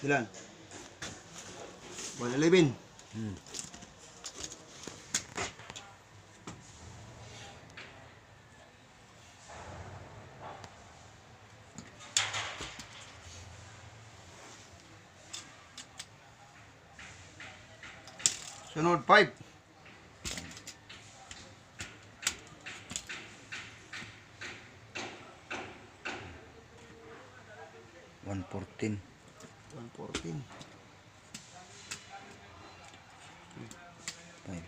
Ilan? 111. Sunod 5. 114. 114. 5.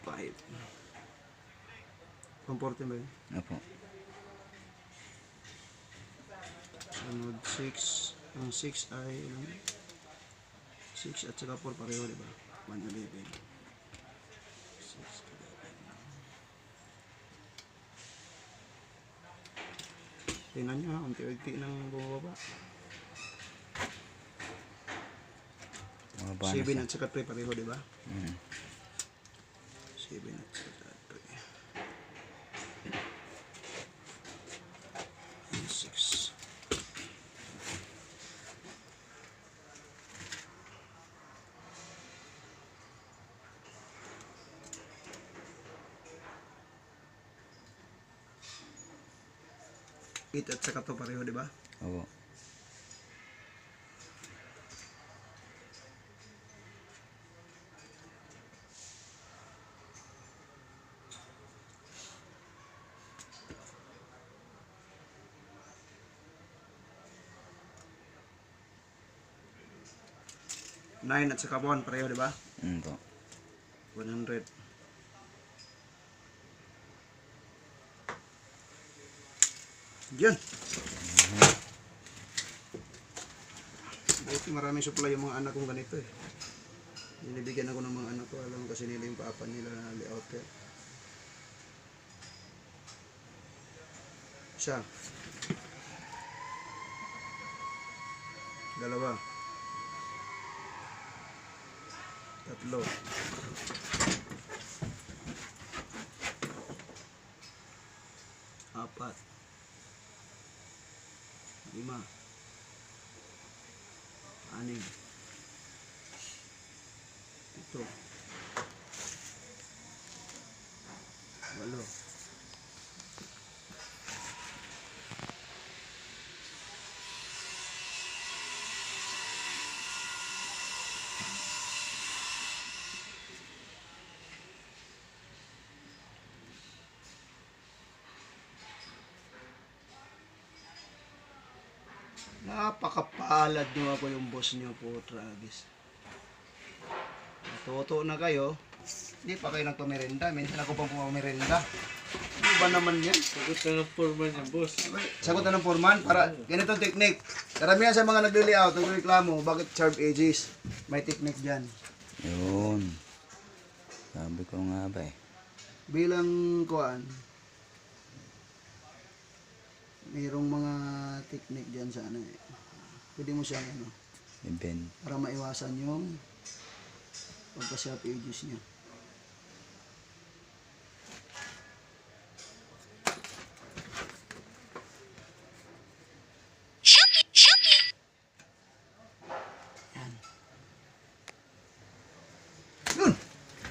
Five. 114 ba yun? Opo. Sunod 6. Ang 6 ay 6 at saka 4 pareho, diba? 111. 6, 11. Tingnan nyo ha, unti-unti nang bumababa. Mga bana 7 siya. at saka 3 pareho, diba? 7 at saka 3. 6. Eight at saka 2 pareho, diba? Oo. Nine at saka 1 pareho, diba? Po. 100. Diyan. Buti maraming supply yung mga anak kong ganito eh. Binibigyan ako ng mga anak ko. Alam kasi nila yung papa nila na layouter. Isa. Dalawa. Tatlo. Apat. 5. 6. 7. 8. Napakapalad nyo ako yung boss nyo po, Travis. Natuto na kayo. Hindi pa kayo nagpamerenda. Minsan ako pang pumamerenda. Ano ba naman yan? Sagot ka ng foreman niya, boss. Sagot na ng foreman para ganitong technique. Karamihan sa mga nagli-layout, nagreklamo, bakit sharp edges? May technique dyan. Yun. Sabi ko nga ba eh. Bilang kuan, mayroong mga technique dyan sa ano eh. Pwede mo siyang ano, Ben. para maiwasan yung pagka-sharp edges niya. Yan. Yun!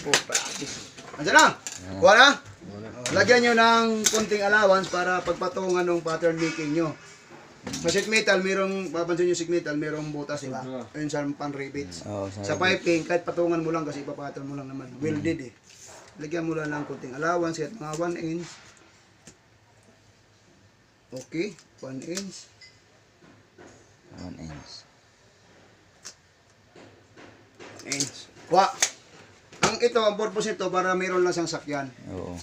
Oh, practice. Andiyan na! Kuha na? Lagyan nyo ng konting allowance para pagpatungan ng pattern making nyo. Sa sheet metal, mayroong, papansin nyo sheet metal, mayroong butas, diba? Ayun sa pan-rivets. Oo, Sa piping, kahit patungan mo lang kasi ipapattern mo lang naman. Welded eh. Lagyan mo lang ng konting allowance, kahit mga 1 inch. Okay, 1 inch. 1 inch. Inch. Wa! Ang ito, ang purpose nito para mayroon lang siyang sakyan. Oo.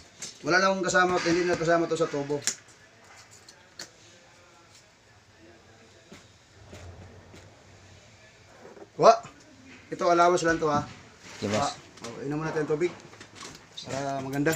Wala na akong kasama, hindi na kasama to sa tubo. Wa! Ito allowance lang to ha. Diba? Okay, inom natin tubig. Para maganda.